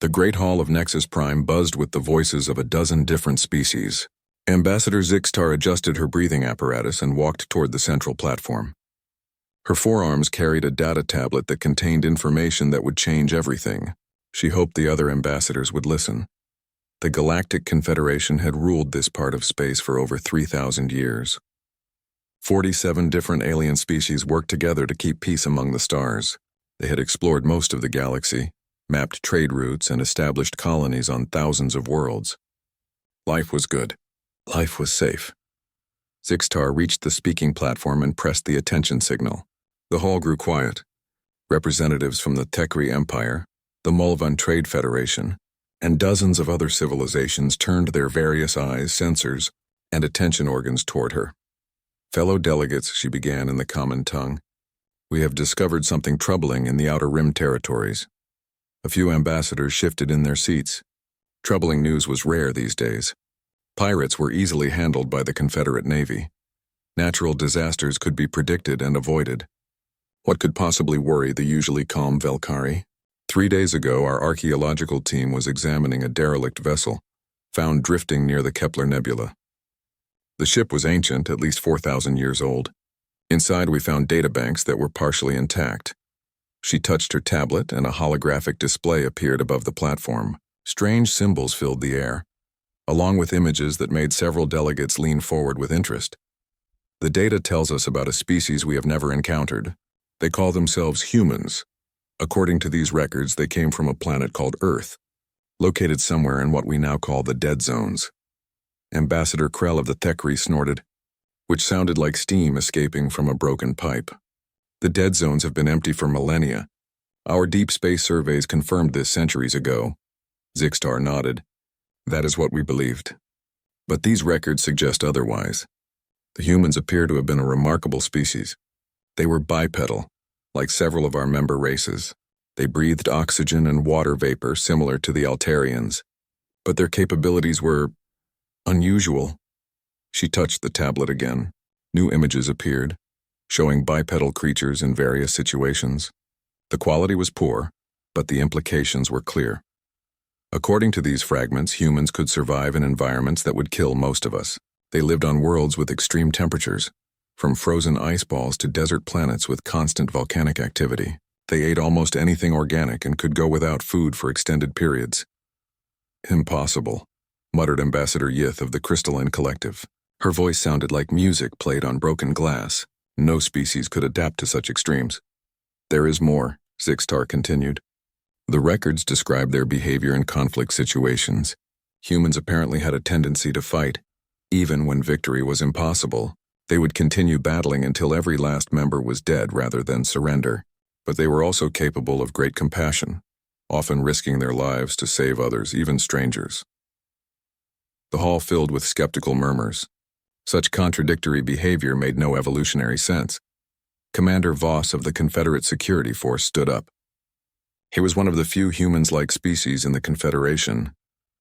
The Great Hall of Nexus Prime buzzed with the voices of a dozen different species. Ambassador Zixtar adjusted her breathing apparatus and walked toward the central platform. Her forearms carried a data tablet that contained information that would change everything. She hoped the other ambassadors would listen. The Galactic Confederation had ruled this part of space for over 3,000 years. 47 different alien species worked together to keep peace among the stars. They had explored most of the galaxy, mapped trade routes, and established colonies on thousands of worlds. Life was good. Life was safe. Zixtar reached the speaking platform and pressed the attention signal. The hall grew quiet. Representatives from the Tekri Empire, the Mulvan Trade Federation, and dozens of other civilizations turned their various eyes, sensors, and attention organs toward her. Fellow delegates, she began in the common tongue, we have discovered something troubling in the Outer Rim territories. A few ambassadors shifted in their seats. Troubling news was rare these days. Pirates were easily handled by the Confederate Navy. Natural disasters could be predicted and avoided. What could possibly worry the usually calm Velkari? 3 days ago, our archaeological team was examining a derelict vessel, found drifting near the Kepler Nebula. The ship was ancient, at least 4,000 years old. Inside, we found databanks that were partially intact. She touched her tablet, and a holographic display appeared above the platform. Strange symbols filled the air, along with images that made several delegates lean forward with interest. The data tells us about a species we have never encountered. They call themselves humans. According to these records, they came from a planet called Earth, located somewhere in what we now call the Dead Zones. Ambassador Krell of the Tekri snorted, which sounded like steam escaping from a broken pipe. The Dead Zones have been empty for millennia. Our deep space surveys confirmed this centuries ago. Zixtar nodded. That is what we believed. But these records suggest otherwise. The humans appear to have been a remarkable species. They were bipedal, like several of our member races. They breathed oxygen and water vapor similar to the Altarians. But their capabilities were unusual. She touched the tablet again. New images appeared, showing bipedal creatures in various situations. The quality was poor, but the implications were clear. According to these fragments, humans could survive in environments that would kill most of us. They lived on worlds with extreme temperatures, from frozen ice balls to desert planets with constant volcanic activity. They ate almost anything organic and could go without food for extended periods. Impossible, muttered Ambassador Yith of the Crystalline Collective. Her voice sounded like music played on broken glass. No species could adapt to such extremes. There is more, Zixtar continued. The records describe their behavior in conflict situations. Humans apparently had a tendency to fight. Even when victory was impossible, they would continue battling until every last member was dead rather than surrender. But they were also capable of great compassion, often risking their lives to save others, even strangers. The hall filled with skeptical murmurs. Such contradictory behavior made no evolutionary sense. Commander Voss of the Confederate Security Force stood up. He was one of the few humans-like species in the Confederation,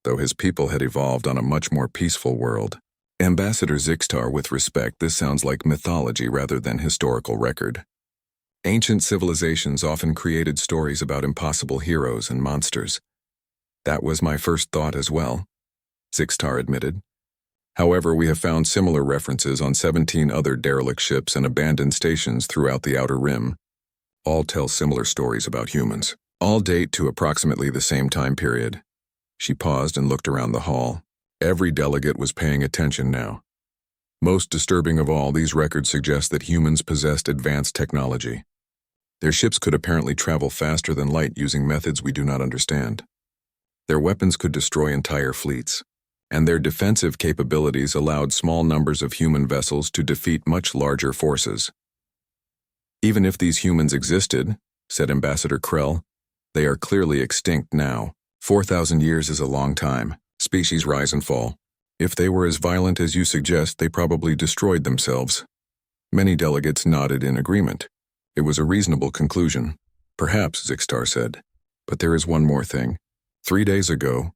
though his people had evolved on a much more peaceful world. Ambassador Zixtar, with respect, this sounds like mythology rather than historical record. Ancient civilizations often created stories about impossible heroes and monsters. That was my first thought as well, Zixtar admitted. However, we have found similar references on 17 other derelict ships and abandoned stations throughout the Outer Rim. All tell similar stories about humans. All date to approximately the same time period. She paused and looked around the hall. Every delegate was paying attention now. Most disturbing of all, these records suggest that humans possessed advanced technology. Their ships could apparently travel faster than light using methods we do not understand. Their weapons could destroy entire fleets, and their defensive capabilities allowed small numbers of human vessels to defeat much larger forces. Even if these humans existed, said Ambassador Krell, they are clearly extinct now. 4,000 years is a long time. Species rise and fall. If they were as violent as you suggest, they probably destroyed themselves. Many delegates nodded in agreement. It was a reasonable conclusion. Perhaps, Zixtar said. But there is one more thing. 3 days ago,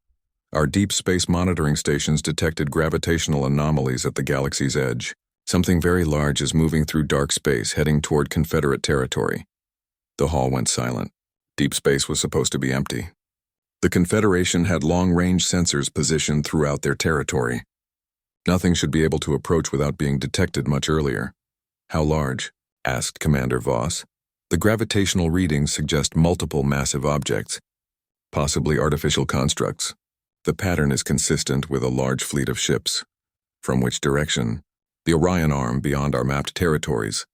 our deep space monitoring stations detected gravitational anomalies at the galaxy's edge. Something very large is moving through dark space, heading toward Confederate territory. The hall went silent. Deep space was supposed to be empty. The Confederation had long-range sensors positioned throughout their territory. Nothing should be able to approach without being detected much earlier. How large? Asked Commander Voss. The gravitational readings suggest multiple massive objects, possibly artificial constructs. The pattern is consistent with a large fleet of ships. From which direction? The Orion Arm beyond our mapped territories.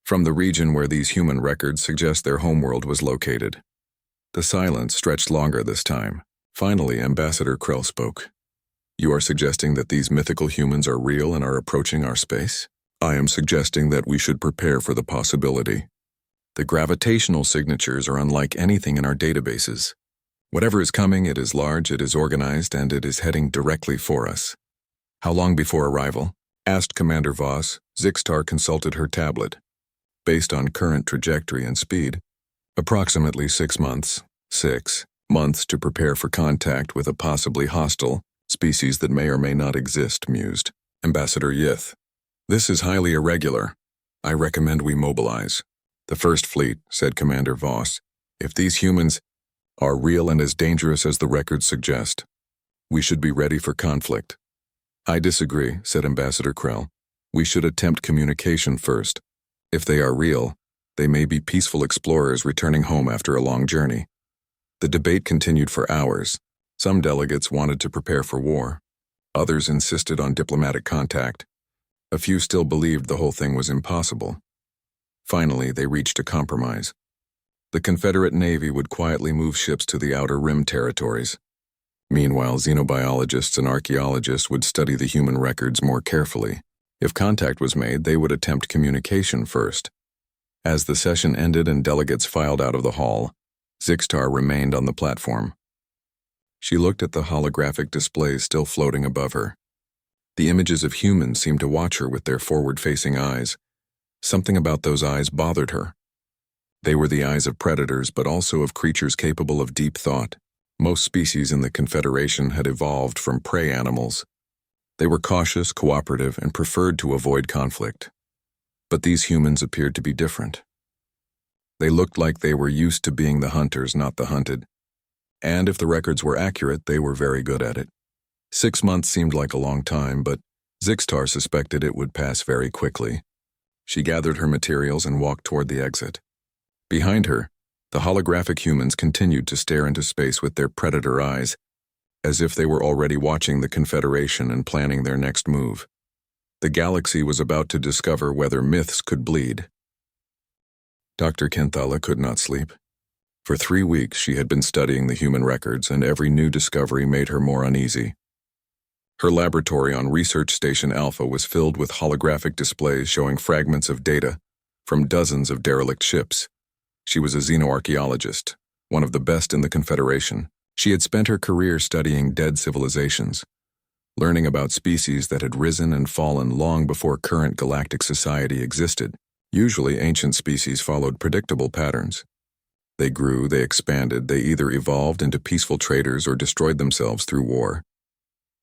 From the region where these human records suggest their homeworld was located. The silence stretched longer this time. Finally, Ambassador Krell spoke. You are suggesting that these mythical humans are real and are approaching our space? I am suggesting that we should prepare for the possibility. The gravitational signatures are unlike anything in our databases. Whatever is coming, it is large, it is organized, and it is heading directly for us. How long before arrival? Asked Commander Voss. Zixtar consulted her tablet. Based on current trajectory and speed, approximately 6 months. 6 months to prepare for contact with a possibly hostile species that may or may not exist, mused Ambassador Yith. This is highly irregular. I recommend we mobilize. The First Fleet, said Commander Voss. If these humans are real and as dangerous as the records suggest, we should be ready for conflict. I disagree, said Ambassador Krell. We should attempt communication first. If they are real, they may be peaceful explorers returning home after a long journey. The debate continued for hours. Some delegates wanted to prepare for war. Others insisted on diplomatic contact. A few still believed the whole thing was impossible. Finally, they reached a compromise. The Confederate Navy would quietly move ships to the Outer Rim territories. Meanwhile, xenobiologists and archaeologists would study the human records more carefully. If contact was made, they would attempt communication first. As the session ended and delegates filed out of the hall, Zixtar remained on the platform. She looked at the holographic displays still floating above her. The images of humans seemed to watch her with their forward-facing eyes. Something about those eyes bothered her. They were the eyes of predators, but also of creatures capable of deep thought. Most species in the Confederation had evolved from prey animals. They were cautious, cooperative, and preferred to avoid conflict. But these humans appeared to be different. They looked like they were used to being the hunters, not the hunted. And if the records were accurate, they were very good at it. 6 months seemed like a long time, but Zixtar suspected it would pass very quickly. She gathered her materials and walked toward the exit. Behind her, the holographic humans continued to stare into space with their predator eyes, as if they were already watching the Confederation and planning their next move. The galaxy was about to discover whether myths could bleed. Dr. Kenthala could not sleep. For 3 weeks she had been studying the human records, and every new discovery made her more uneasy. Her laboratory on Research Station Alpha was filled with holographic displays showing fragments of data from dozens of derelict ships. She was a xenoarchaeologist, one of the best in the Confederation. She had spent her career studying dead civilizations, learning about species that had risen and fallen long before current galactic society existed. Usually, ancient species followed predictable patterns. They grew, they expanded, they either evolved into peaceful traders or destroyed themselves through war.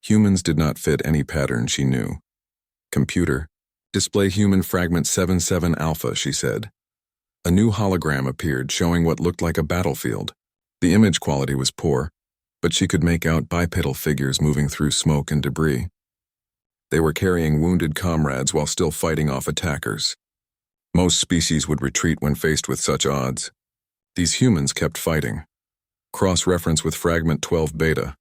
Humans did not fit any pattern she knew. Computer, display human fragment 77 Alpha, she said. A new hologram appeared showing what looked like a battlefield. The image quality was poor, but she could make out bipedal figures moving through smoke and debris. They were carrying wounded comrades while still fighting off attackers. Most species would retreat when faced with such odds. These humans kept fighting. Cross-reference with fragment 12 Beta.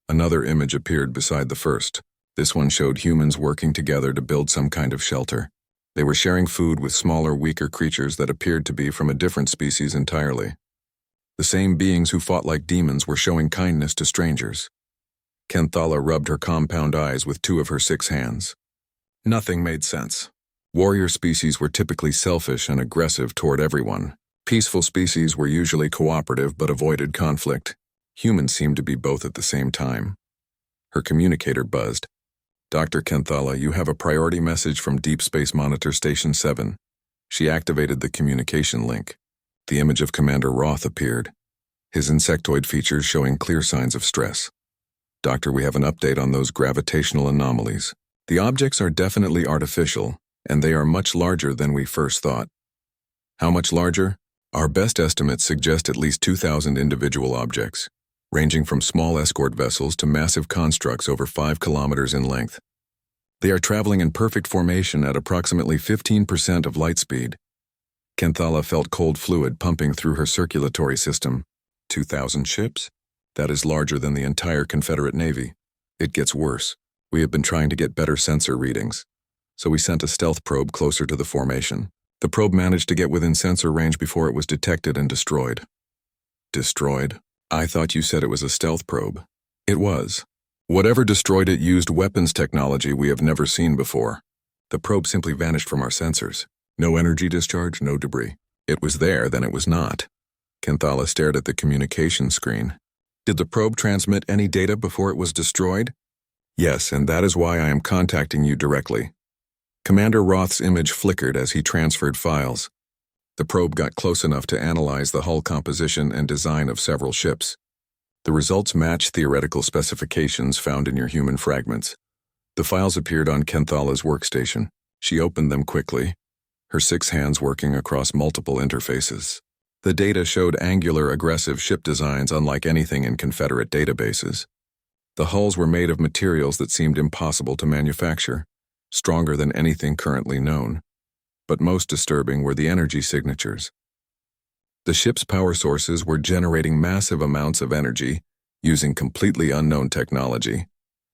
Another image appeared beside the first. This one showed humans working together to build some kind of shelter. They were sharing food with smaller, weaker creatures that appeared to be from a different species entirely. The same beings who fought like demons were showing kindness to strangers. Kenthala rubbed her compound eyes with 2 of her 6 hands. Nothing made sense. Warrior species were typically selfish and aggressive toward everyone. Peaceful species were usually cooperative but avoided conflict. Humans seemed to be both at the same time. Her communicator buzzed. Dr. Kenthala, you have a priority message from Deep Space Monitor Station 7. She activated the communication link. The image of Commander Roth appeared, his insectoid features showing clear signs of stress. Doctor, we have an update on those gravitational anomalies. The objects are definitely artificial, and they are much larger than we first thought. How much larger? Our best estimates suggest at least 2,000 individual objects. ranging from small escort vessels to massive constructs over 5 kilometers in length. They are traveling in perfect formation at approximately 15% of light speed. Kenthala felt cold fluid pumping through her circulatory system. 2,000 ships? That is larger than the entire Confederate Navy. It gets worse. We have been trying to get better sensor readings, so we sent a stealth probe closer to the formation. The probe managed to get within sensor range before it was detected and destroyed. Destroyed? I thought you said it was a stealth probe. It was. Whatever destroyed it used weapons technology we have never seen before. The probe simply vanished from our sensors. No energy discharge, no debris. It was there, then it was not. Kenthala stared at the communication screen. Did the probe transmit any data before it was destroyed? Yes, and that is why I am contacting you directly. Commander Roth's image flickered as he transferred files. The probe got close enough to analyze the hull composition and design of several ships. The results match theoretical specifications found in your human fragments. The files appeared on Kenthala's workstation. She opened them quickly, her 6 hands working across multiple interfaces. The data showed angular, aggressive ship designs unlike anything in Confederate databases. The hulls were made of materials that seemed impossible to manufacture, stronger than anything currently known. But most disturbing were the energy signatures. The ship's power sources were generating massive amounts of energy using completely unknown technology.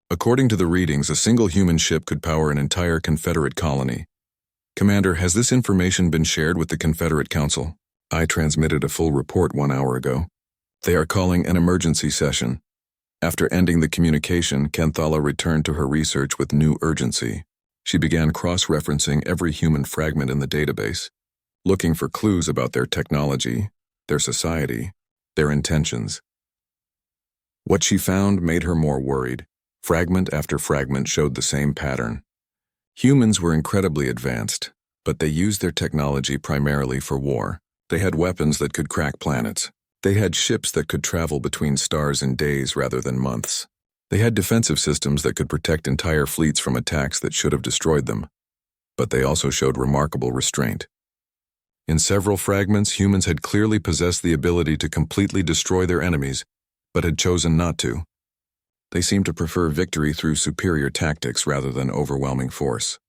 According to the readings, a single human ship could power an entire Confederate colony. Commander, has this information been shared with the Confederate Council? I transmitted a full report 1 hour ago. They are calling an emergency session. After ending the communication, Kenthala returned to her research with new urgency. She began cross-referencing every human fragment in the database, looking for clues about their technology, their society, their intentions. What she found made her more worried. Fragment after fragment showed the same pattern. Humans were incredibly advanced, but they used their technology primarily for war. They had weapons that could crack planets. They had ships that could travel between stars in days rather than months. They had defensive systems that could protect entire fleets from attacks that should have destroyed them. But they also showed remarkable restraint. In several fragments, humans had clearly possessed the ability to completely destroy their enemies, but had chosen not to. They seemed to prefer victory through superior tactics rather than overwhelming force.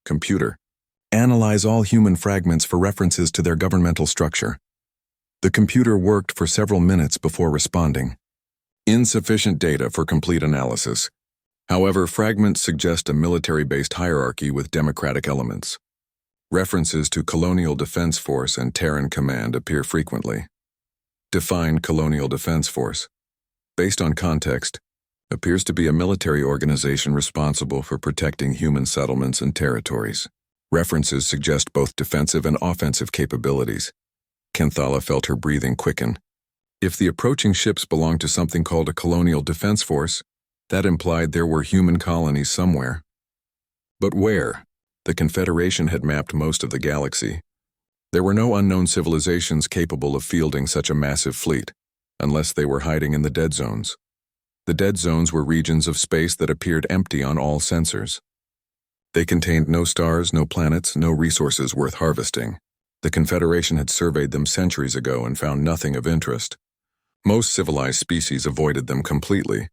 Computer, analyze all human fragments for references to their governmental structure. The computer worked for several minutes before responding. Insufficient data for complete analysis. However, fragments suggest a military-based hierarchy with democratic elements. References to Colonial Defense Force and Terran Command appear frequently. Define Colonial Defense Force. Based on context, appears to be a military organization responsible for protecting human settlements and territories. References suggest both defensive and offensive capabilities. Kenthala felt her breathing quicken. If the approaching ships belonged to something called a Colonial Defense Force, that implied there were human colonies somewhere. But where? The Confederation had mapped most of the galaxy. There were no unknown civilizations capable of fielding such a massive fleet, unless they were hiding in the dead zones. The dead zones were regions of space that appeared empty on all sensors. They contained no stars, no planets, no resources worth harvesting. The Confederation had surveyed them centuries ago and found nothing of interest. Most civilized species avoided them completely.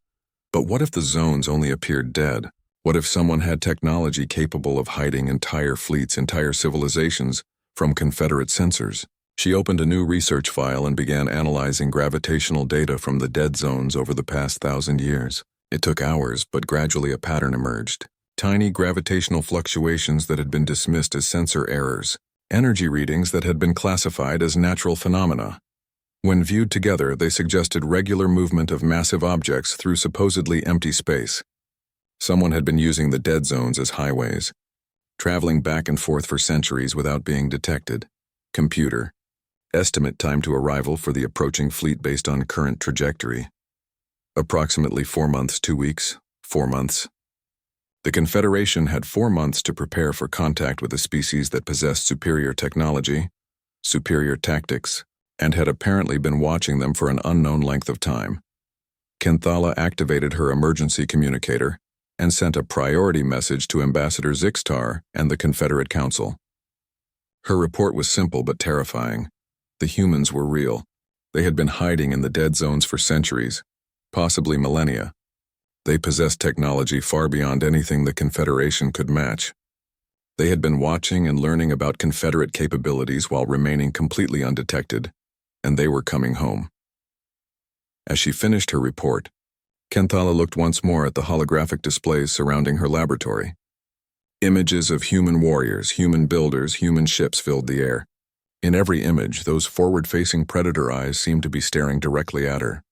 But what if the zones only appeared dead? What if someone had technology capable of hiding entire fleets, entire civilizations, from Confederate sensors? She opened a new research file and began analyzing gravitational data from the dead zones over the past 1,000 years. It took hours, but gradually a pattern emerged. Tiny gravitational fluctuations that had been dismissed as sensor errors. Energy readings that had been classified as natural phenomena. When viewed together, they suggested regular movement of massive objects through supposedly empty space. Someone had been using the dead zones as highways, traveling back and forth for centuries without being detected. Computer. Estimate time to arrival for the approaching fleet based on current trajectory. Approximately 4 months, 2 weeks, 4 months. The Confederation had 4 months to prepare for contact with a species that possessed superior technology, superior tactics, and had apparently been watching them for an unknown length of time. Kenthala activated her emergency communicator and sent a priority message to Ambassador Zixtar and the Confederate Council. Her report was simple but terrifying. The humans were real. They had been hiding in the dead zones for centuries, possibly millennia. They possessed technology far beyond anything the Confederation could match. They had been watching and learning about Confederate capabilities while remaining completely undetected, and they were coming home. As she finished her report, Kenthala looked once more at the holographic displays surrounding her laboratory. Images of human warriors, human builders, human ships filled the air. In every image, those forward-facing predator eyes seemed to be staring directly at her.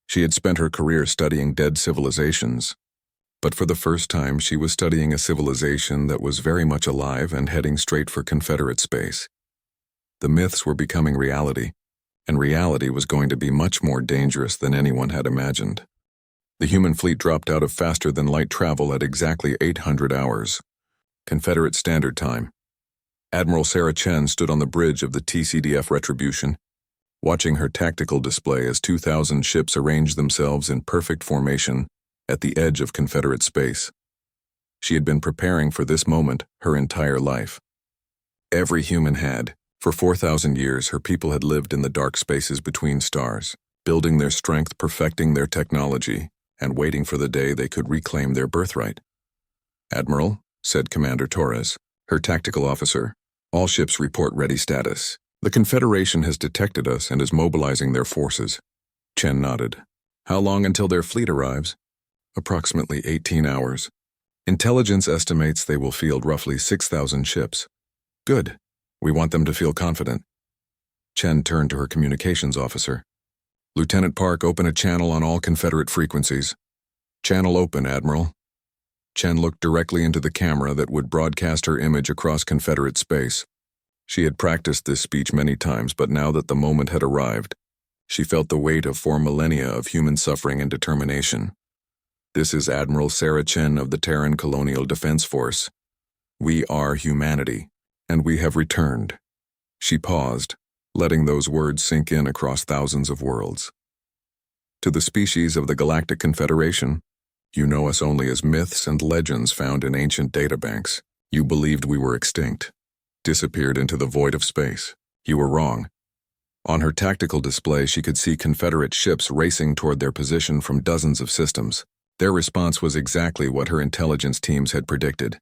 She had spent her career studying dead civilizations, but for the first time she was studying a civilization that was very much alive and heading straight for Confederate space. The myths were becoming reality, and reality was going to be much more dangerous than anyone had imagined. The human fleet dropped out of faster-than-light travel at exactly 800 hours, Confederate Standard Time. Admiral Sarah Chen stood on the bridge of the TCDF Retribution, watching her tactical display as 2,000 ships arranged themselves in perfect formation at the edge of Confederate space. She had been preparing for this moment her entire life. Every human had. For 4,000 years, her people had lived in the dark spaces between stars, building their strength, perfecting their technology, and waiting for the day they could reclaim their birthright. "Admiral," said Commander Torres, her tactical officer, "all ships report ready status. The Confederation has detected us and is mobilizing their forces." Chen nodded. "How long until their fleet arrives?" "Approximately 18 hours. Intelligence estimates they will field roughly 6,000 ships." "Good. We want them to feel confident." Chen turned to her communications officer. "Lieutenant Park, open a channel on all Confederate frequencies." "Channel open, Admiral." Chen looked directly into the camera that would broadcast her image across Confederate space. She had practiced this speech many times, but now that the moment had arrived, she felt the weight of 4 millennia of human suffering and determination. "This is Admiral Sarah Chen of the Terran Colonial Defense Force. We are humanity, and we have returned." She paused, letting those words sink in across thousands of worlds. "To the species of the Galactic Confederation, you know us only as myths and legends found in ancient databanks. You believed we were extinct, disappeared into the void of space. You were wrong." On her tactical display, she could see Confederate ships racing toward their position from dozens of systems. Their response was exactly what her intelligence teams had predicted.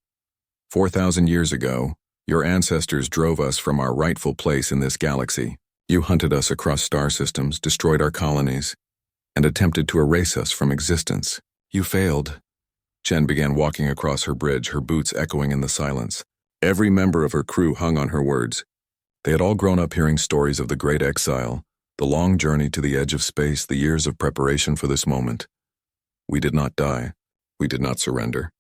4,000 years ago, your ancestors drove us from our rightful place in this galaxy. You hunted us across star systems, destroyed our colonies, and attempted to erase us from existence. You failed. Chen began walking across her bridge, her boots echoing in the silence. Every member of her crew hung on her words. They had all grown up hearing stories of the Great Exile, the long journey to the edge of space, the years of preparation for this moment. We did not die. We did not surrender.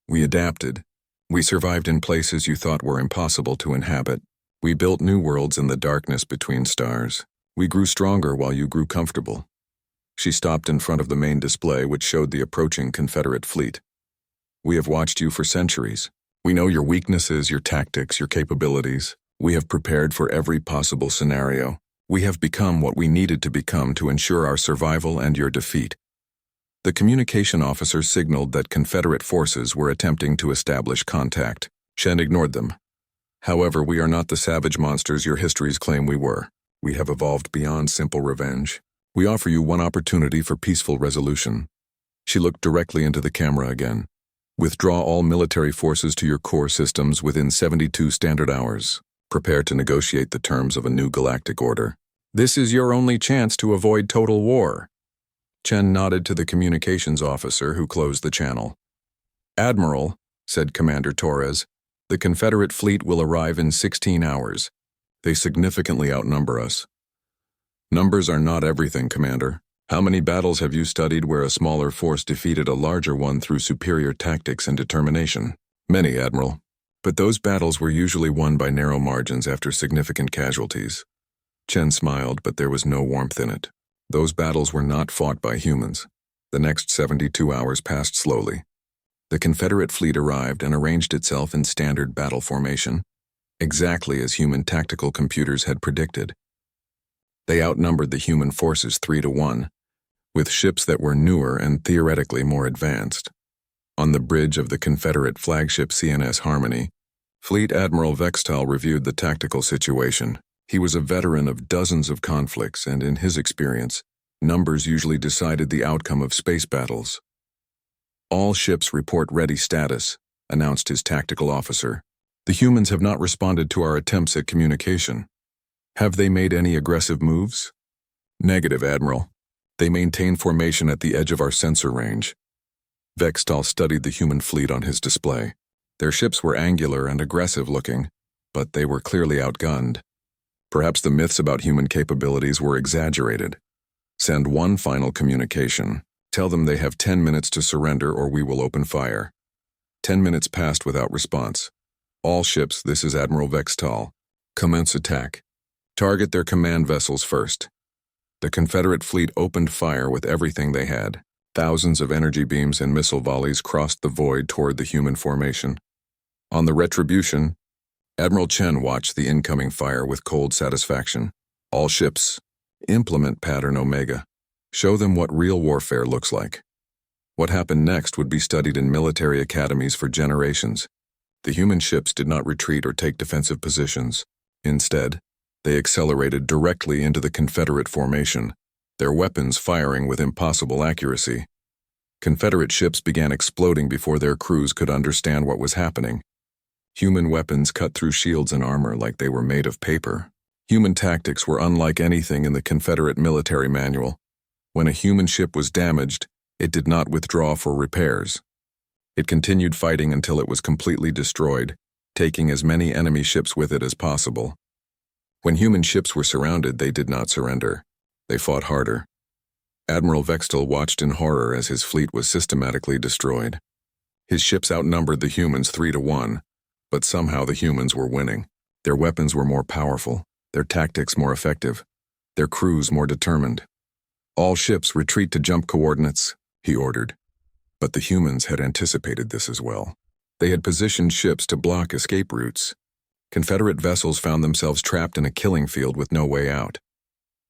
We adapted. We survived in places you thought were impossible to inhabit. We built new worlds in the darkness between stars. We grew stronger while you grew comfortable. She stopped in front of the main display, which showed the approaching Confederate fleet. We have watched you for centuries. We know your weaknesses, your tactics, your capabilities. We have prepared for every possible scenario. We have become what we needed to become to ensure our survival and your defeat. The communication officer signaled that Confederate forces were attempting to establish contact. Chen ignored them. However, we are not the savage monsters your histories claim we were. We have evolved beyond simple revenge. We offer you one opportunity for peaceful resolution. She looked directly into the camera again. Withdraw all military forces to your core systems within 72 standard hours. Prepare to negotiate the terms of a new galactic order. This is your only chance to avoid total war. Chen nodded to the communications officer, who closed the channel. "Admiral," said Commander Torres, "the Confederate fleet will arrive in 16 hours. They significantly outnumber us." "Numbers are not everything, Commander. How many battles have you studied where a smaller force defeated a larger one through superior tactics and determination?" "Many, Admiral. But those battles were usually won by narrow margins after significant casualties." Chen smiled, but there was no warmth in it. Those battles were not fought by humans. The next 72 hours passed slowly. The Confederate fleet arrived and arranged itself in standard battle formation, exactly as human tactical computers had predicted. They outnumbered the human forces 3-1, with ships that were newer and theoretically more advanced. On the bridge of the Confederate flagship CNS Harmony, Fleet Admiral Vextal reviewed the tactical situation. He was a veteran of dozens of conflicts, and in his experience, Numbers usually decided the outcome of space battles. "All ships report ready status," announced his tactical officer. "The humans have not responded to our attempts at communication. Have they made any aggressive moves?" "Negative, Admiral. They maintain formation at the edge of our sensor range." Vextal studied the human fleet on his display. Their ships were angular and aggressive-looking, but they were clearly outgunned. Perhaps the myths about human capabilities were exaggerated. "Send one final communication. Tell them they have 10 minutes to surrender or we will open fire." 10 minutes passed without response. "All ships, this is Admiral Vextal. Commence attack. Target their command vessels first." The Confederate fleet opened fire with everything they had. Thousands of energy beams and missile volleys crossed the void toward the human formation. On the Retribution, Admiral Chen watched the incoming fire with cold satisfaction. "All ships, implement Pattern Omega. Show them what real warfare looks like." What happened next would be studied in military academies for generations. The human ships did not retreat or take defensive positions. Instead, they accelerated directly into the Confederate formation, their weapons firing with impossible accuracy. Confederate ships began exploding before their crews could understand what was happening. Human weapons cut through shields and armor like they were made of paper. Human tactics were unlike anything in the Confederate military manual. When a human ship was damaged, it did not withdraw for repairs. It continued fighting until it was completely destroyed, taking as many enemy ships with it as possible. When human ships were surrounded, they did not surrender. They fought harder. Admiral Vextal watched in horror as his fleet was systematically destroyed. His ships outnumbered the humans 3-1, but somehow the humans were winning. Their weapons were more powerful, their tactics more effective, their crews more determined. "All ships retreat to jump coordinates," he ordered. But the humans had anticipated this as well. They had positioned ships to block escape routes. Confederate vessels found themselves trapped in a killing field with no way out.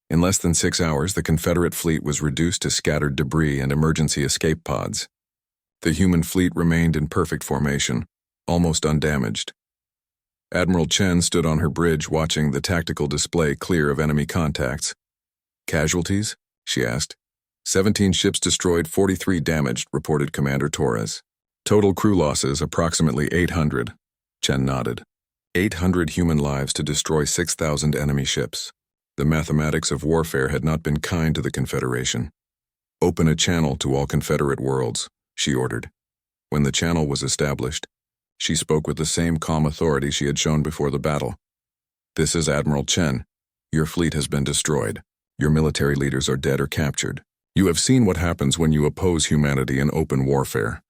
In less than 6 hours, the Confederate fleet was reduced to scattered debris and emergency escape pods. The human fleet remained in perfect formation, almost undamaged. Admiral Chen stood on her bridge watching the tactical display clear of enemy contacts. "Casualties?" she asked. 17 ships destroyed, 43 damaged, reported Commander Torres. "Total crew losses approximately 800. Chen nodded. 800 human lives to destroy 6,000 enemy ships. The mathematics of warfare had not been kind to the Confederation. "Open a channel to all Confederate worlds," she ordered. When the channel was established, she spoke with the same calm authority she had shown before the battle. "This is Admiral Chen. Your fleet has been destroyed. Your military leaders are dead or captured. You have seen what happens when you oppose humanity in open warfare."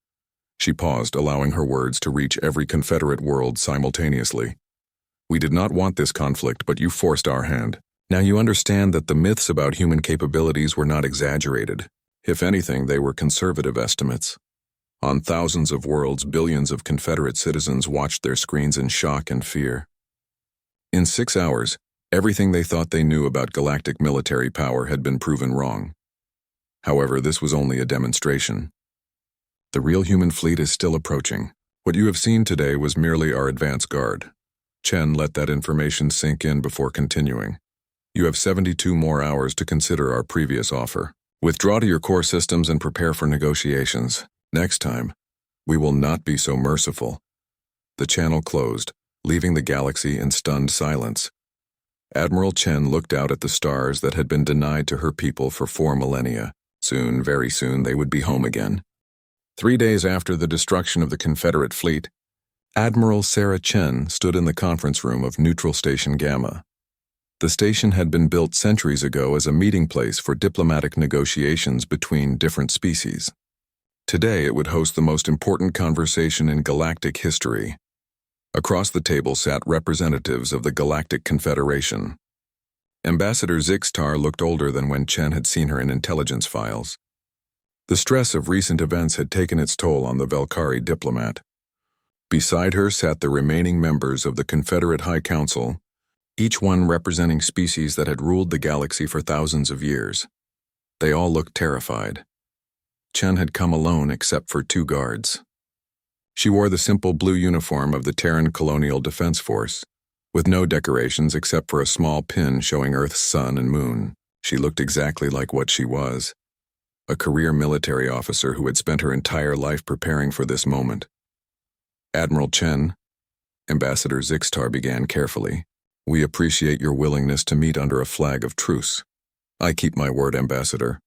She paused, allowing her words to reach every Confederate world simultaneously. "We did not want this conflict, but you forced our hand. Now you understand that the myths about human capabilities were not exaggerated. If anything, they were conservative estimates. On thousands of worlds, billions of Confederate citizens watched their screens in shock and fear. In 6 hours, everything they thought they knew about galactic military power had been proven wrong. However, this was only a demonstration. The real human fleet is still approaching. What you have seen today was merely our advance guard." Chen let that information sink in before continuing. "You have 72 more hours to consider our previous offer. Withdraw to your core systems and prepare for negotiations. Next time, we will not be so merciful." The channel closed, leaving the galaxy in stunned silence. Admiral Chen looked out at the stars that had been denied to her people for 4 millennia. Soon, very soon, they would be home again. 3 days after the destruction of the Confederate fleet, Admiral Sarah Chen stood in the conference room of Neutral Station Gamma. The station had been built centuries ago as a meeting place for diplomatic negotiations between different species. Today, it would host the most important conversation in galactic history. Across the table sat representatives of the Galactic Confederation. Ambassador Zixtar looked older than when Chen had seen her in intelligence files. The stress of recent events had taken its toll on the Velkari diplomat. Beside her sat the remaining members of the Confederate High Council, each one representing species that had ruled the galaxy for thousands of years. They all looked terrified. Chen had come alone except for 2 guards. She wore the simple blue uniform of the Terran Colonial Defense Force, with no decorations except for a small pin showing Earth's sun and moon. She looked exactly like what she was, a career military officer who had spent her entire life preparing for this moment. Admiral Chen, Ambassador Zixtar began carefully, we appreciate your willingness to meet under a flag of truce. I keep my word, Ambassador.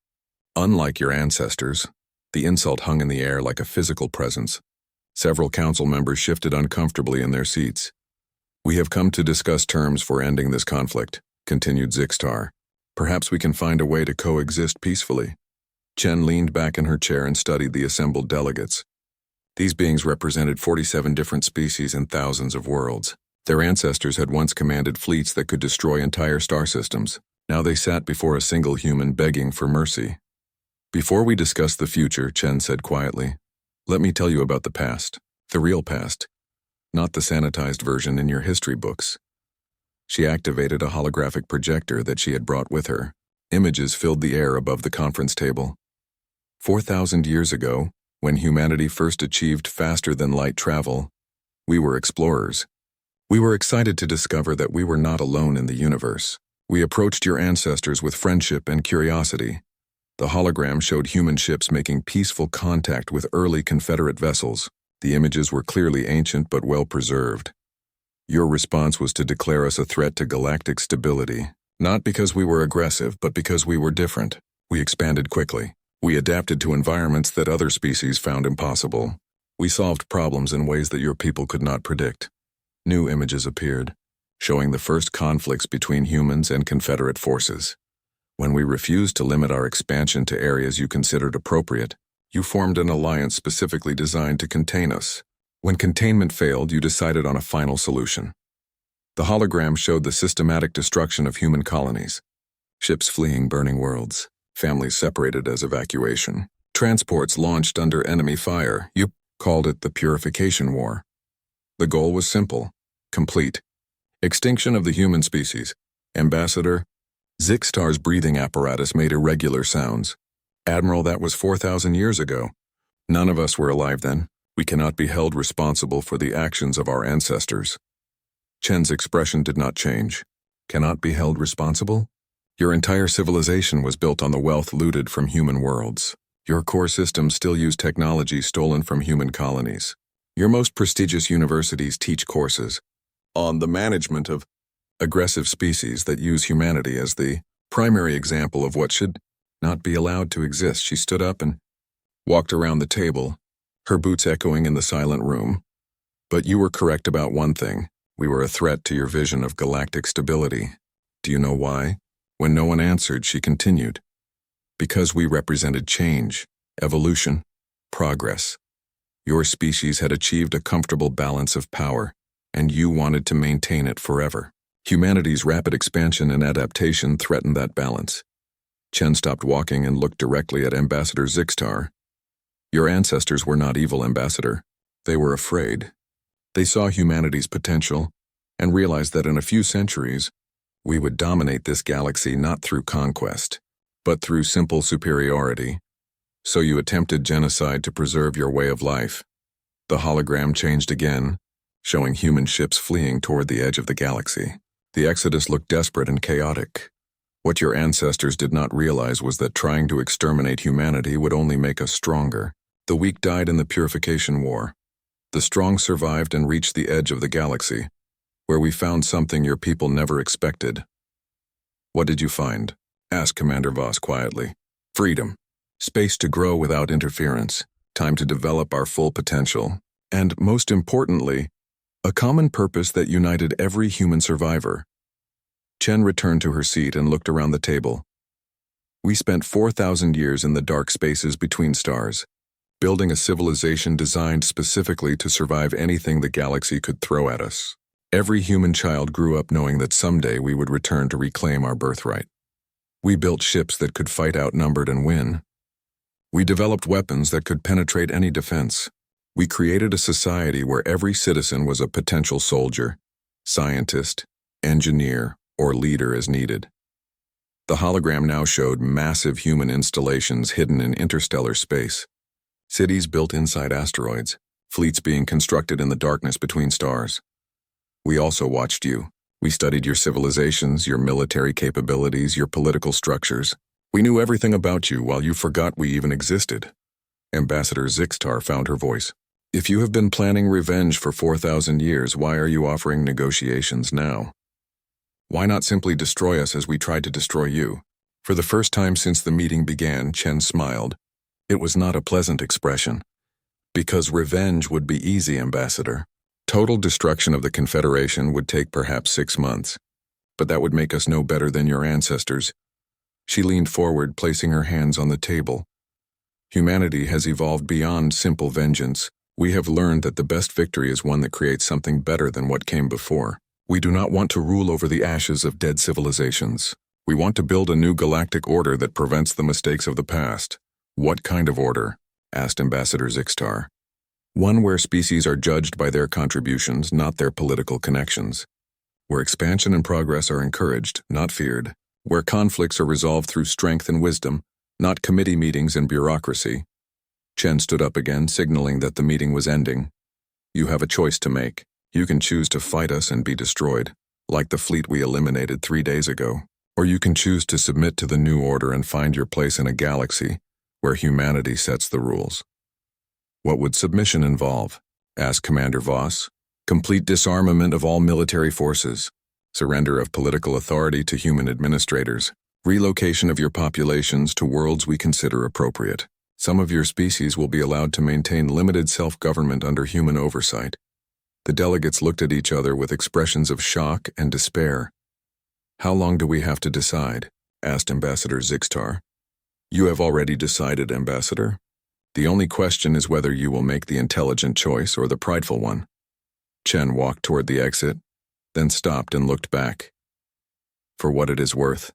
Unlike your ancestors, the insult hung in the air like a physical presence. Several council members shifted uncomfortably in their seats. We have come to discuss terms for ending this conflict, continued Zixtar. Perhaps we can find a way to coexist peacefully. Chen leaned back in her chair and studied the assembled delegates. These beings represented 47 different species and thousands of worlds. Their ancestors had once commanded fleets that could destroy entire star systems. Now they sat before a single human begging for mercy. Before we discuss the future, Chen said quietly, let me tell you about the past, the real past, not the sanitized version in your history books. She activated a holographic projector that she had brought with her. Images filled the air above the conference table. 4,000 years ago, when humanity first achieved faster-than-light travel, we were explorers. We were excited to discover that we were not alone in the universe. We approached your ancestors with friendship and curiosity. The hologram showed human ships making peaceful contact with early Confederate vessels. The images were clearly ancient but well-preserved. Your response was to declare us a threat to galactic stability, not because we were aggressive, but because we were different. We expanded quickly. We adapted to environments that other species found impossible. We solved problems in ways that your people could not predict. New images appeared, showing the first conflicts between humans and Confederate forces. When we refused to limit our expansion to areas you considered appropriate, you formed an alliance specifically designed to contain us. When containment failed, you decided on a final solution. The hologram showed the systematic destruction of human colonies. Ships fleeing burning worlds, families separated as evacuation, transports launched under enemy fire. You called it the Purification War. The goal was simple, complete. Extinction of the human species. Ambassador, Zixtar's breathing apparatus made irregular sounds. Admiral, that was 4,000 years ago. None of us were alive then. We cannot be held responsible for the actions of our ancestors. Chen's expression did not change. Cannot be held responsible? Your entire civilization was built on the wealth looted from human worlds. Your core systems still use technology stolen from human colonies. Your most prestigious universities teach courses on the management of aggressive species that use humanity as the primary example of what should not be allowed to exist. She stood up and walked around the table, her boots echoing in the silent room. But you were correct about one thing. We were a threat to your vision of galactic stability. Do you know why? When no one answered, she continued. Because we represented change, evolution, progress. Your species had achieved a comfortable balance of power, and you wanted to maintain it forever. Humanity's rapid expansion and adaptation threatened that balance. Chen stopped walking and looked directly at Ambassador Zixtar. Your ancestors were not evil, Ambassador. They were afraid. They saw humanity's potential and realized that in a few centuries, we would dominate this galaxy not through conquest, but through simple superiority. So you attempted genocide to preserve your way of life. The hologram changed again, showing human ships fleeing toward the edge of the galaxy. The exodus looked desperate and chaotic. What your ancestors did not realize was that trying to exterminate humanity would only make us stronger. The weak died in the Purification War. The strong survived and reached the edge of the galaxy, where we found something your people never expected. What did you find? Asked Commander Voss quietly. Freedom. Space to grow without interference. Time to develop our full potential. And, most importantly, a common purpose that united every human survivor. Chen returned to her seat and looked around the table. We spent 4,000 years in the dark spaces between stars, building a civilization designed specifically to survive anything the galaxy could throw at us. Every human child grew up knowing that someday we would return to reclaim our birthright. We built ships that could fight outnumbered and win. We developed weapons that could penetrate any defense. We created a society where every citizen was a potential soldier, scientist, engineer, or leader as needed. The hologram now showed massive human installations hidden in interstellar space. Cities built inside asteroids, fleets being constructed in the darkness between stars. We also watched you, We studied your civilizations, your military capabilities, your political structures. We knew everything about you while you forgot we even existed. Ambassador Zixtar found her voice. If you have been planning revenge for 4,000 years, why are you offering negotiations now? Why not simply destroy us as we tried to destroy you? For the first time since the meeting began, Chen smiled. It was not a pleasant expression. Because revenge would be easy, Ambassador. Total destruction of the Confederation would take perhaps 6 months. But that would make us no better than your ancestors. She leaned forward, placing her hands on the table. Humanity has evolved beyond simple vengeance. We have learned that the best victory is one that creates something better than what came before. We do not want to rule over the ashes of dead civilizations. We want to build a new galactic order that prevents the mistakes of the past. What kind of order? Asked Ambassador Zixtar. One where species are judged by their contributions, not their political connections. Where expansion and progress are encouraged, not feared. Where conflicts are resolved through strength and wisdom, not committee meetings and bureaucracy. Chen stood up again, signaling that the meeting was ending. You have a choice to make. You can choose to fight us and be destroyed, like the fleet we eliminated 3 days ago. Or you can choose to submit to the new order and find your place in a galaxy where humanity sets the rules. What would submission involve? Asked Commander Voss. Complete disarmament of all military forces, surrender of political authority to human administrators, relocation of your populations to worlds we consider appropriate. Some of your species will be allowed to maintain limited self-government under human oversight. The delegates looked at each other with expressions of shock and despair. How long do we have to decide? Asked Ambassador Zixtar. You have already decided, Ambassador. The only question is whether you will make the intelligent choice or the prideful one. Chen walked toward the exit, then stopped and looked back. For what it is worth,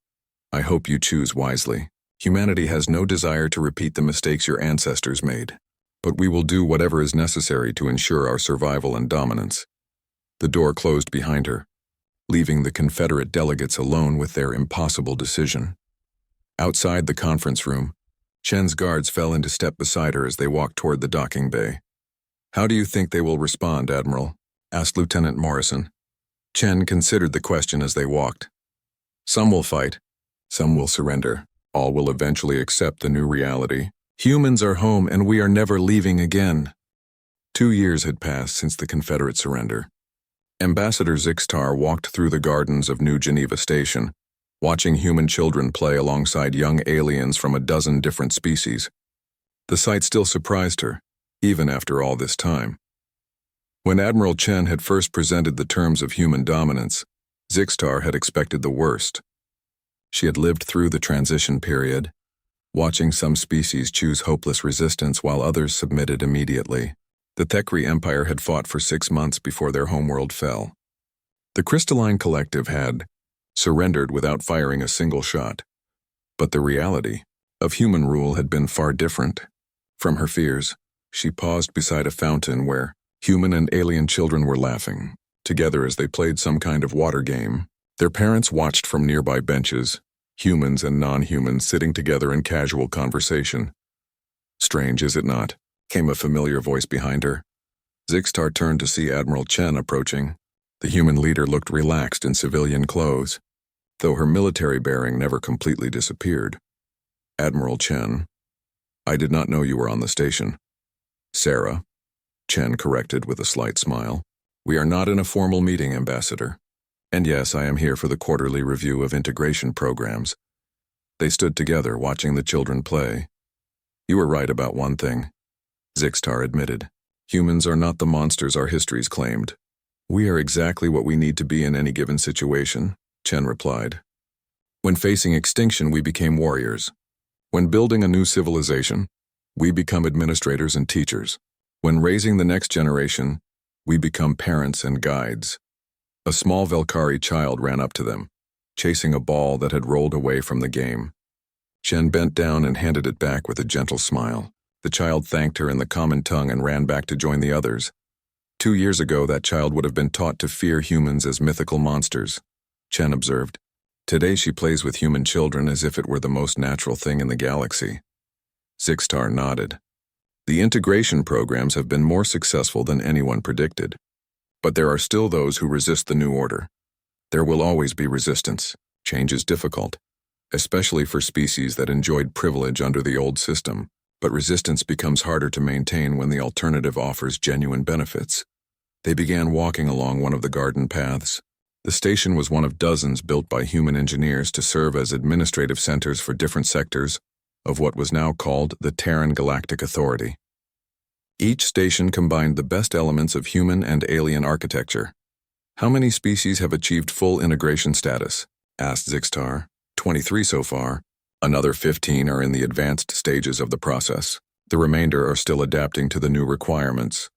I hope you choose wisely. Humanity has no desire to repeat the mistakes your ancestors made, but we will do whatever is necessary to ensure our survival and dominance. The door closed behind her, leaving the Confederate delegates alone with their impossible decision. Outside the conference room, Chen's guards fell into step beside her as they walked toward the docking bay. How do you think they will respond, Admiral? Asked Lieutenant Morrison. Chen considered the question as they walked. Some will fight, some will surrender. All will eventually accept the new reality. Humans are home and we are never leaving again. 2 years had passed since the Confederate surrender. Ambassador Zixtar walked through the gardens of New Geneva Station, watching human children play alongside young aliens from a dozen different species. The sight still surprised her, even after all this time. When Admiral Chen had first presented the terms of human dominance, Zixtar had expected the worst. She had lived through the transition period, watching some species choose hopeless resistance while others submitted immediately. The Thekri Empire had fought for 6 months before their homeworld fell. The Crystalline Collective had surrendered without firing a single shot. But the reality of human rule had been far different. From her fears, she paused beside a fountain where human and alien children were laughing, together as they played some kind of water game. Their parents watched from nearby benches, humans and non-humans sitting together in casual conversation. Strange, is it not? Came a familiar voice behind her. Zixtar turned to see Admiral Chen approaching. The human leader looked relaxed in civilian clothes, though her military bearing never completely disappeared. Admiral Chen, I did not know you were on the station. Sarah, Chen corrected with a slight smile. We are not in a formal meeting, Ambassador. And yes, I am here for the quarterly review of integration programs. They stood together, watching the children play. You were right about one thing, Zixtar admitted. Humans are not the monsters our histories claimed. We are exactly what we need to be in any given situation, Chen replied. When facing extinction, we became warriors. When building a new civilization, we become administrators and teachers. When raising the next generation, we become parents and guides. A small Velkari child ran up to them, chasing a ball that had rolled away from the game. Chen bent down and handed it back with a gentle smile. The child thanked her in the common tongue and ran back to join the others. 2 years ago, that child would have been taught to fear humans as mythical monsters, Chen observed. Today she plays with human children as if it were the most natural thing in the galaxy. Zixtar nodded. The integration programs have been more successful than anyone predicted. But there are still those who resist the new order. There will always be resistance. Change is difficult, especially for species that enjoyed privilege under the old system, but resistance becomes harder to maintain when the alternative offers genuine benefits. They began walking along one of the garden paths. The station was one of dozens built by human engineers to serve as administrative centers for different sectors of what was now called the Terran Galactic Authority. Each station combined the best elements of human and alien architecture. "How many species have achieved full integration status?" asked Zixtar. 23 so far. Another 15 are in the advanced stages of the process. The remainder are still adapting to the new requirements.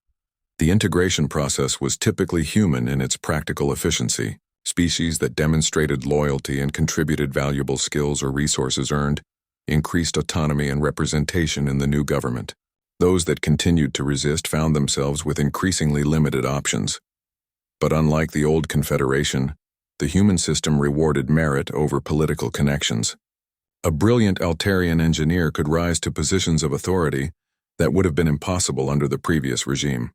The integration process was typically human in its practical efficiency. Species that demonstrated loyalty and contributed valuable skills or resources earned increased autonomy and representation in the new government. Those that continued to resist found themselves with increasingly limited options. But unlike the old Confederation, the human system rewarded merit over political connections. A brilliant Altarian engineer could rise to positions of authority that would have been impossible under the previous regime.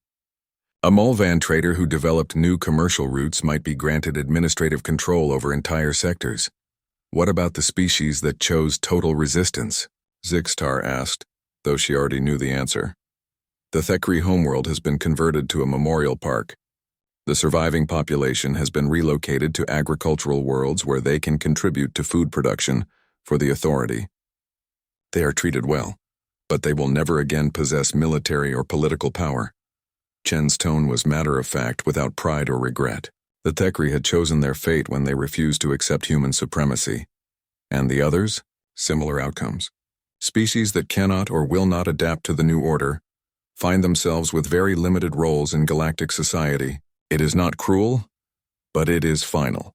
A Mulvan trader who developed new commercial routes might be granted administrative control over entire sectors. "What about the species that chose total resistance?" Zixtar asked, though she already knew the answer. The Thekri homeworld has been converted to a memorial park. The surviving population has been relocated to agricultural worlds where they can contribute to food production for the authority. They are treated well, but they will never again possess military or political power. Chen's tone was matter-of-fact, without pride or regret. The Thekri had chosen their fate when they refused to accept human supremacy. And the others? Similar outcomes. Species that cannot or will not adapt to the new order find themselves with very limited roles in galactic society. It is not cruel, but it is final.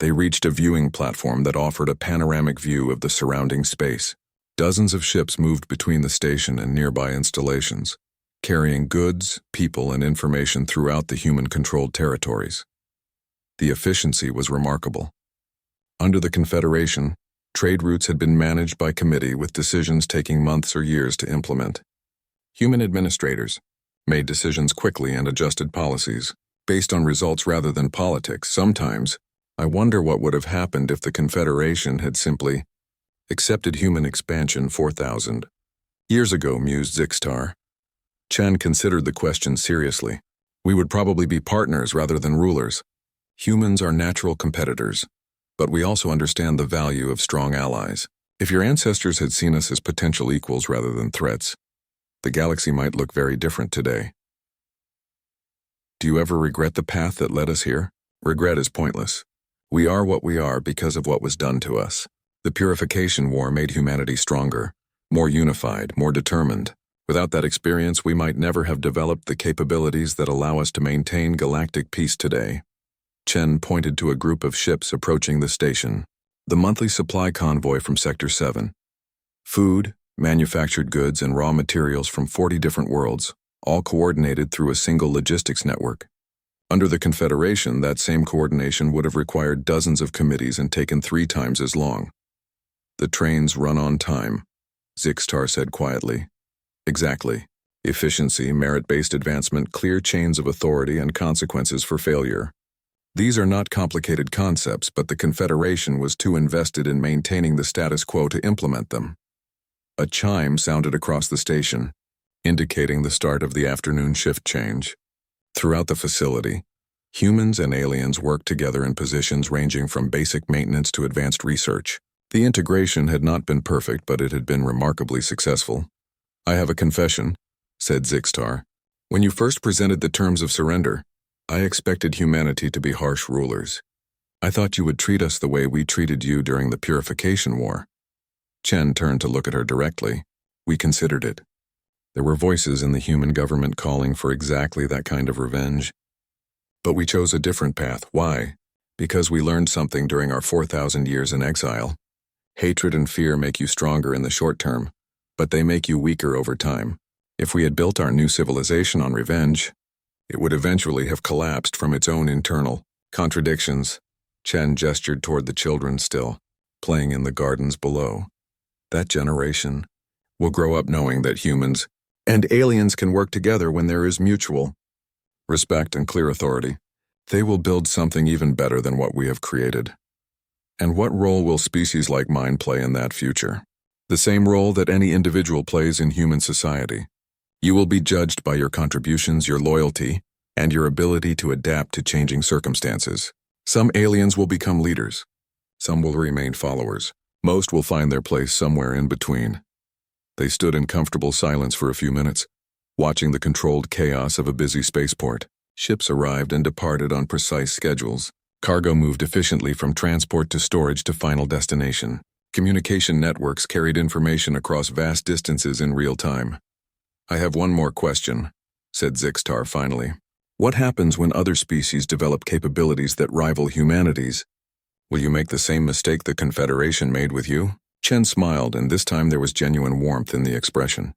They reached a viewing platform that offered a panoramic view of the surrounding space. Dozens of ships moved between the station and nearby installations, carrying goods, people, and information throughout the human-controlled territories. The efficiency was remarkable. Under the Confederation, trade routes had been managed by committee with decisions taking months or years to implement. Human administrators made decisions quickly and adjusted policies based on results rather than politics. Sometimes, I wonder what would have happened if the Confederation had simply accepted human expansion 4,000 years ago, mused Zixtar. Chen considered the question seriously. "We would probably be partners rather than rulers. Humans are natural competitors, but we also understand the value of strong allies. If your ancestors had seen us as potential equals rather than threats, the galaxy might look very different today." Do you ever regret the path that led us here? Regret is pointless. We are what we are because of what was done to us. The Purification War made humanity stronger, more unified, more determined. Without that experience, we might never have developed the capabilities that allow us to maintain galactic peace today. Chen pointed to a group of ships approaching the station. The monthly supply convoy from Sector 7. Food, manufactured goods, and raw materials from 40 different worlds, all coordinated through a single logistics network. Under the Confederation, that same coordination would have required dozens of committees and taken 3 times as long. "The trains run on time," Zixtar said quietly. "Exactly. Efficiency, merit-based advancement, clear chains of authority, and consequences for failure. These are not complicated concepts, but the Confederation was too invested in maintaining the status quo to implement them." A chime sounded across the station, indicating the start of the afternoon shift change. Throughout the facility, humans and aliens worked together in positions ranging from basic maintenance to advanced research. The integration had not been perfect, but it had been remarkably successful. "I have a confession," said Zixtar. "When you first presented the terms of surrender, I expected humanity to be harsh rulers. I thought you would treat us the way we treated you during the Purification War." Chen turned to look at her directly. "We considered it. There were voices in the human government calling for exactly that kind of revenge. But we chose a different path. Why? Because we learned something during our 4,000 years in exile. Hatred and fear make you stronger in the short term, but they make you weaker over time. If we had built our new civilization on revenge, it would eventually have collapsed from its own internal contradictions." Chen gestured toward the children still, playing in the gardens below. "That generation will grow up knowing that humans and aliens can work together when there is mutual respect and clear authority. They will build something even better than what we have created. And what role will species like mine play in that future? The same role that any individual plays in human society. You will be judged by your contributions, your loyalty, and your ability to adapt to changing circumstances. Some aliens will become leaders. Some will remain followers. Most will find their place somewhere in between. They stood in comfortable silence for a few minutes, watching the controlled chaos of a busy spaceport. Ships arrived and departed on precise schedules. Cargo moved efficiently from transport to storage to final destination. Communication networks carried information across vast distances in real time. "I have one more question," said Zixtar finally. "What happens when other species develop capabilities that rival humanity's? Will you make the same mistake the Confederation made with you?" Chen smiled, and this time there was genuine warmth in the expression.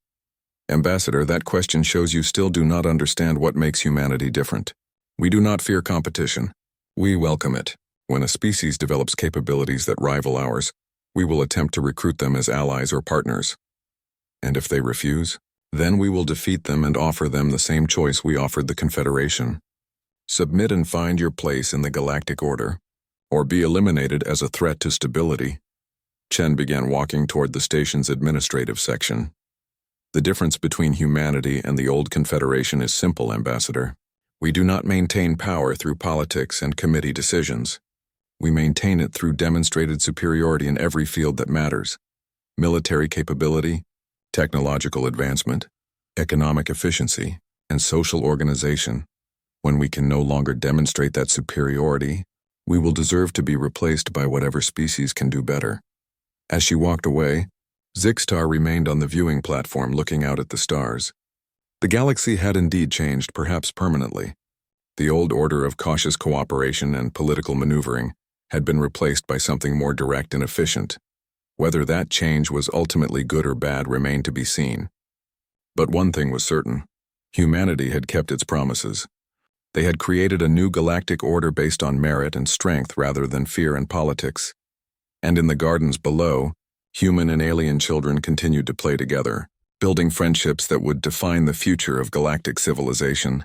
"Ambassador, that question shows you still do not understand what makes humanity different. We do not fear competition. We welcome it. When a species develops capabilities that rival ours, we will attempt to recruit them as allies or partners. And if they refuse, then we will defeat them and offer them the same choice we offered the Confederation. Submit and find your place in the Galactic Order, or be eliminated as a threat to stability." Chen began walking toward the station's administrative section. "The difference between humanity and the old Confederation is simple, Ambassador. We do not maintain power through politics and committee decisions. We maintain it through demonstrated superiority in every field that matters: military capability, technological advancement, economic efficiency, and social organization. When we can no longer demonstrate that superiority, we will deserve to be replaced by whatever species can do better." As she walked away, Zixtar remained on the viewing platform looking out at the stars. The galaxy had indeed changed, perhaps permanently. The old order of cautious cooperation and political maneuvering had been replaced by something more direct and efficient. Whether that change was ultimately good or bad remained to be seen. But one thing was certain: humanity had kept its promises. They had created a new galactic order based on merit and strength rather than fear and politics. And in the gardens below, human and alien children continued to play together, building friendships that would define the future of galactic civilization.